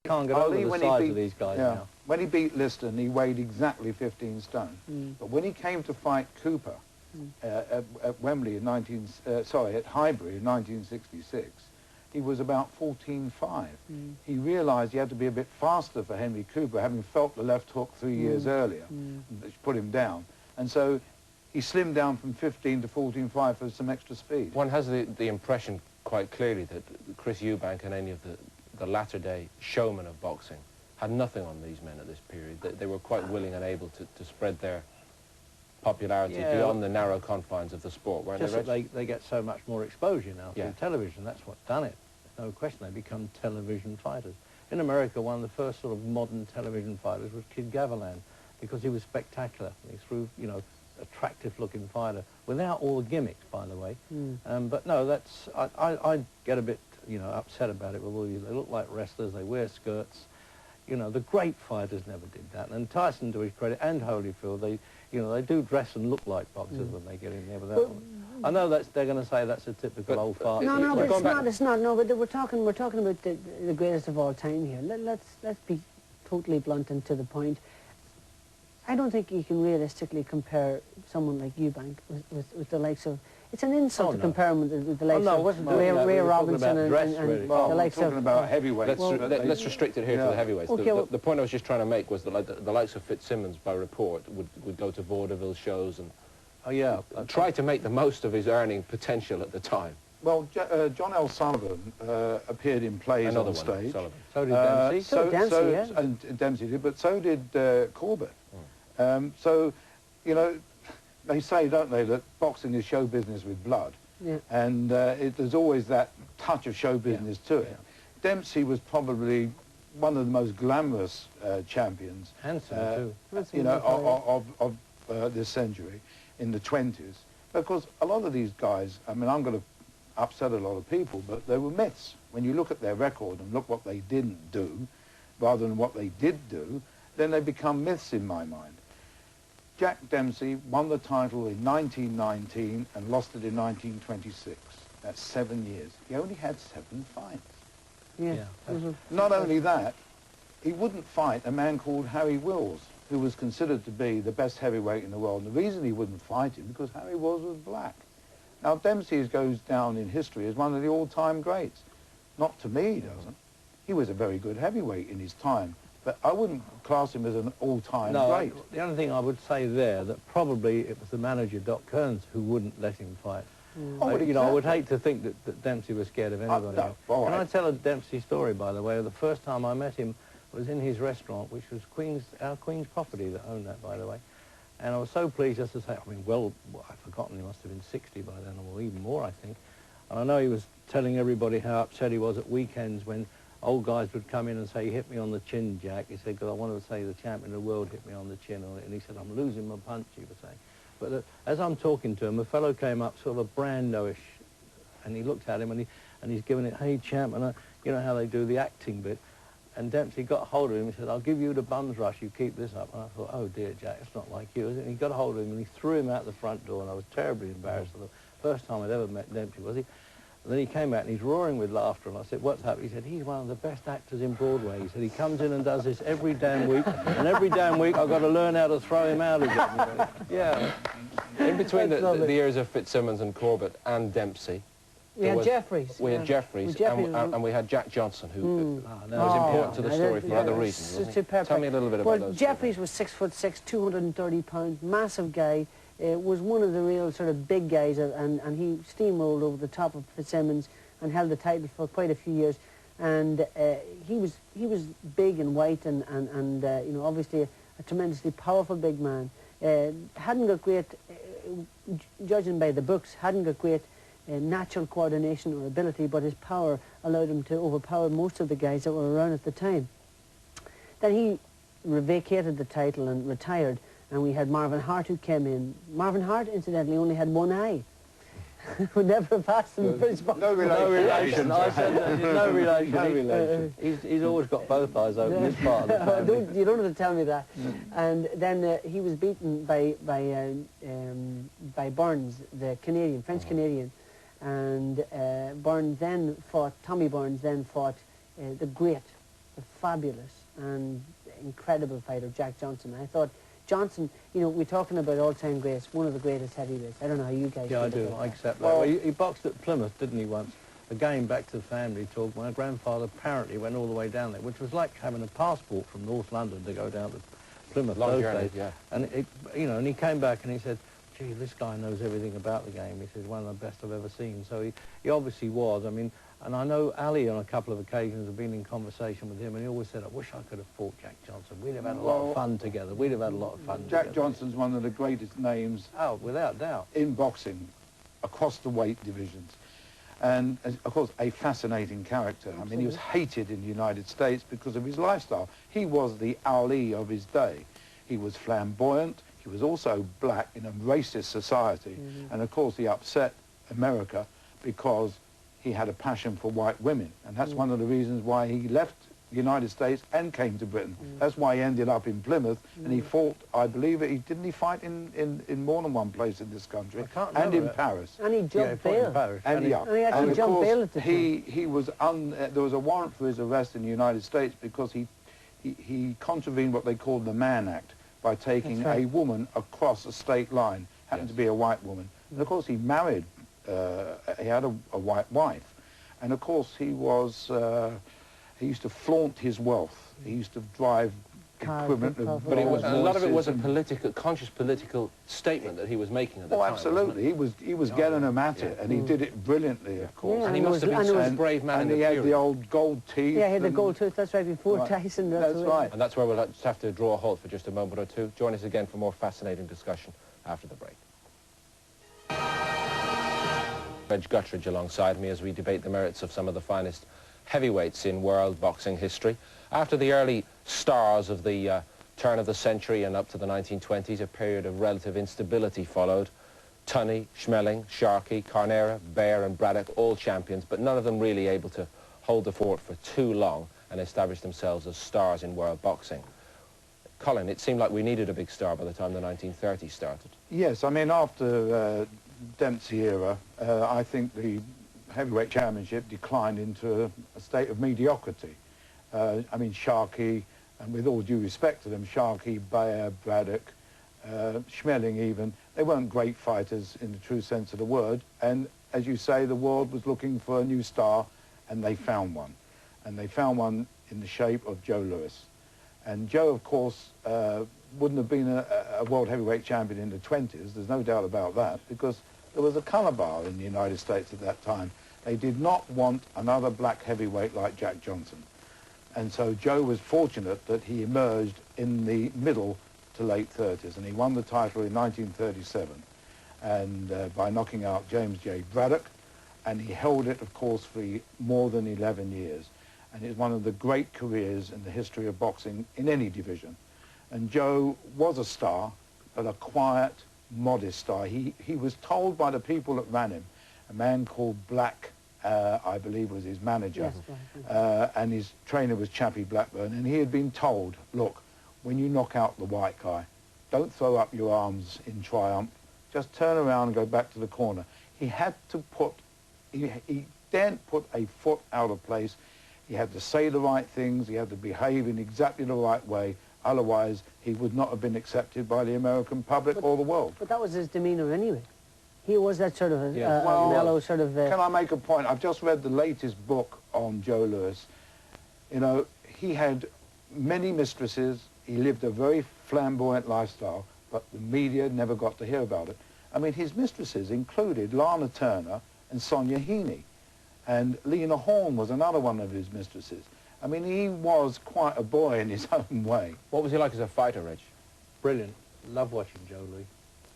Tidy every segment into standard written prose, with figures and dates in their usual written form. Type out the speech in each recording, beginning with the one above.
Can't get over the size of these guys now. When he beat Liston, he weighed exactly 15 stone. But when he came to fight Cooper at Wembley in at Highbury in 1966, he was about 14.5. He realised he had to be a bit faster for Henry Cooper, having felt the left hook 3 years earlier, which put him down. And so he slimmed down from 15 to 14.5 for some extra speed. One has the impression quite clearly that Chris Eubank and any of the latter-day showmen of boxing had nothing on these men at this period. They were quite willing and able to spread their popularity beyond the narrow confines of the sport, weren't they? They get so much more exposure now through television. That's what's done it. There's no question they become television fighters. In America, one of the first sort of modern television fighters was Kid Gavilan, because he was spectacular. He threw, you know, attractive-looking fighter without all the gimmicks, by the way. But no, that's I get a bit, you know, upset about it with all these. They look like wrestlers. They wear skirts. You know, the great fighters never did that. And Tyson, to his credit, and Holyfield, they do dress and look like boxers when they get in there. But I know they're going to say that's a typical old fart. No, but it's not. It's not. No, but we're talking about the greatest of all time here. Let's be totally blunt and to the point. I don't think you can realistically compare someone like Eubank with the likes of. It's an insult to compare him with the likes of Ray Robinson and the likes of. Talking about heavyweights. Let's restrict it here to the heavyweights. Okay, the point I was just trying to make was that the likes of Fitzsimmons, by report, would go to vaudeville shows and try to make the most of his earning potential at the time. Well, John L. Sullivan appeared in plays on stage. Sullivan. So did Dempsey. So Dempsey, and Dempsey did, but so did Corbett. So, you know, they say, don't they, that boxing is show business with blood. And there's always that touch of show business to it. Dempsey was probably one of the most glamorous champions. Handsome, too. You know, of this century, in the 20s. Because a lot of these guys, I mean, I'm going to upset a lot of people, but they were myths. When you look at their record and look what they didn't do, rather than what they did do, then they become myths in my mind. Jack Dempsey won the title in 1919 and lost it in 1926. That's 7 years. He only had 7 fights. Not only that, he wouldn't fight a man called Harry Wills, who was considered to be the best heavyweight in the world. And the reason he wouldn't fight him because Harry Wills was black. Now, Dempsey goes down in history as one of the all-time greats. Not to me, he doesn't. He was a very good heavyweight in his time. But I wouldn't class him as an all-time great. The only thing I would say there, that probably it was the manager, Doc Kearns, who wouldn't let him fight. You know, I would hate to think that Dempsey was scared of anybody else. Can I tell a Dempsey story, by the way? The first time I met him was in his restaurant, which was our Queen's property that owned that, by the way. And I was so pleased just to say, I mean, well, I've forgotten, he must have been 60 by then, or even more, I think. And I know he was telling everybody how upset he was at weekends when old guys would come in and say, "He hit me on the chin, Jack." He said, "because I wanted to say the champion of the world hit me on the chin." And he said, "I'm losing my punch," he was saying. But as I'm talking to him, a fellow came up, sort of a Brando-ish, and he looked at him and he's giving it, "Hey, champ," and you know how they do the acting bit. And Dempsey got hold of him and said, "I'll give you the bums rush, you keep this up." And I thought, oh dear, Jack, it's not like you, is it? And he got hold of him and he threw him out the front door, and I was terribly embarrassed. The first time I'd ever met Dempsey, was he? And then he came out and he's roaring with laughter, and I said, "What's happened?" He said, "He's one of the best actors in Broadway." He said, "He comes in and does this every damn week, and every damn week I've got to learn how to throw him out again." Yeah. In between the years of Fitzsimmons and Corbett and Dempsey, we had Jeffries. We had Jeffries, and we had Jack Johnson, who was important to the story for other reasons, wasn't he? Tell me a little bit about those. Well, Jeffries was 6'6", 230 pounds, massive guy. Was one of the real sort of big guys, and he steamrolled over the top of Fitzsimmons and held the title for quite a few years. And he was big and white and you know, obviously a tremendously powerful big man. Hadn't got great, judging by the books, hadn't got great natural coordination or ability, but his power allowed him to overpower most of the guys that were around at the time. Then he vacated the title and retired. And we had Marvin Hart who came in. Marvin Hart, incidentally, only had one eye. Would never have passed him for his box. No relation. I said that, no relation. No relation. He's always got both eyes open, his part of the family. You don't have to tell me that. And then he was beaten by Burns, the Canadian, French Canadian. And Tommy Burns then fought the great the fabulous and incredible fighter, Jack Johnson. I thought Johnson, you know, we're talking about all-time greats, one of the greatest heavyweights. I don't know how you guys Yeah, I feel do. about I that. accept that. Well, he boxed at Plymouth, didn't he, once? Again, back to the family talk, my grandfather apparently went all the way down there, which was like having a passport from North London to go down to Plymouth Long those journey, days. yeah. And, you know, and he came back and he said, gee, this guy knows everything about the game. He said, one of the best I've ever seen. So he obviously was. I mean, and I know Ali on a couple of occasions have been in conversation with him, and he always said, I wish I could have fought Jack Johnson. We'd have had a lot of fun together. We'd have had a lot of fun Jack together. Johnson's one of the greatest names Without doubt. in boxing across the weight divisions. And, of course, a fascinating character. I mean, he was hated in the United States because of his lifestyle. He was the Ali of his day. He was flamboyant. He was also black in a racist society. And, of course, he upset America because he had a passion for white women. And that's one of the reasons why he left the United States and came to Britain. That's why he ended up in Plymouth. And he fought, I believe, didn't he fight in more than one place in this country? I can't and in remember. Paris. And he jumped bail. Paris. And, yeah. And he actually of jumped course, bail at the time. he was there was a warrant for his arrest in the United States because he contravened what they called the Mann Act by taking That's right. a woman across a state line, happened to be a white woman. And of course he married, he had a white wife. And of course he used to flaunt his wealth. He used to drive Cars, equipment big of But it was, a lot of it was a Rolls-Royces conscious political statement that he was making at the Oh, time. absolutely. He was getting them at it, and he did it brilliantly, of course. Yeah, And he And it must have been was- and it such a was- brave man And in he the had period. the old gold teeth. Yeah, he had the and- gold tooth, that's right, before Right. Tyson. That's it. right. And that's where we'll just have to draw a halt for just a moment or two. Join us again for more fascinating discussion after the break. Reg Guttridge alongside me as we debate the merits of some of the finest heavyweights in world boxing history. After the early stars of the turn of the century and up to the 1920s, a period of relative instability followed. Tunney, Schmeling, Sharkey, Carnera, Baer and Braddock, all champions, but none of them really able to hold the fort for too long and establish themselves as stars in world boxing. Colin, it seemed like we needed a big star by the time the 1930s started. Yes, I mean, after Dempsey era, I think the heavyweight championship declined into a state of mediocrity. I mean, Sharkey, and with all due respect to them, Sharkey, Baer, Braddock, Schmeling even, they weren't great fighters in the true sense of the word. And as you say, the world was looking for a new star, and they found one. And they found one in the shape of Joe Louis. And Joe, of course, wouldn't have been a world heavyweight champion in the 20s, there's no doubt about that, because there was a colour bar in the United States at that time. They did not want another black heavyweight like Jack Johnson. And so Joe was fortunate that he emerged in the middle to late 30s, and he won the title in 1937 and by knocking out James J. Braddock, and he held it, of course, for more than 11 years. And it's one of the great careers in the history of boxing in any division. And Joe was a star, but a quiet, modest star. He was told by the people that ran him, a man called Black, I believe was his manager, Yes, and his trainer was Chappie Blackburn, and he had been told, look, when you knock out the white guy, don't throw up your arms in triumph, just turn around and go back to the corner. He had to put, he daren't put a foot out of place. He had to say the right things, he had to behave in exactly the right way, otherwise he would not have been accepted by the American public or the world. But that was his demeanour anyway. He was that sort of a, Yes. Well, mellow sort of... Can I make a point? I've just read the latest book on Joe Louis. You know, he had many mistresses, he lived a very flamboyant lifestyle, but the media never got to hear about it. I mean, his mistresses included Lana Turner and Sonia Heaney, and Lena Horne was another one of his mistresses. I mean, he was quite a boy in his own way. What was he like as a fighter, Reg? Brilliant. Love watching Joe Louis.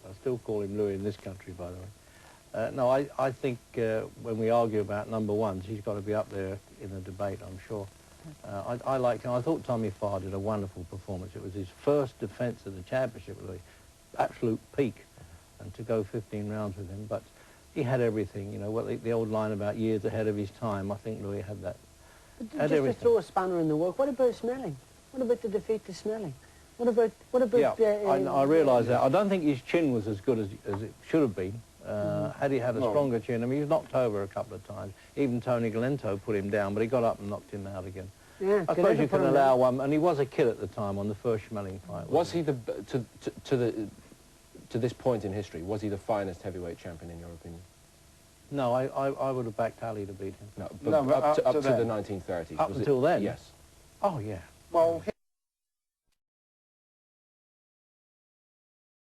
I still call him Louis in this country, by the way. No, I think when we argue about number ones, he's got to be up there in the debate, I'm sure. I liked him. I thought Tommy Farr did a wonderful performance. It was his first defence of the championship, really. Absolute peak. And to go 15 rounds with him. But he had everything, you know, what the old line about years ahead of his time. I think Louis had that. Just to throw a spanner in the work, what about Schmeling? What about the defeat to Schmeling? What about... Yeah, I realise that. I don't think his chin was as good as it should have been. Had he had a stronger chin, I mean, he was knocked over a couple of times. Even Tony Galento put him down, but he got up and knocked him out again. Yeah, I suppose you can allow one, and he was a kid at the time on the first Schmeling fight. Was he to this point in history, was he the finest heavyweight champion in your opinion? No, I would have backed Ali to beat him. No, but up to the 1930s. Up until then? Yes. Oh, yeah. Well,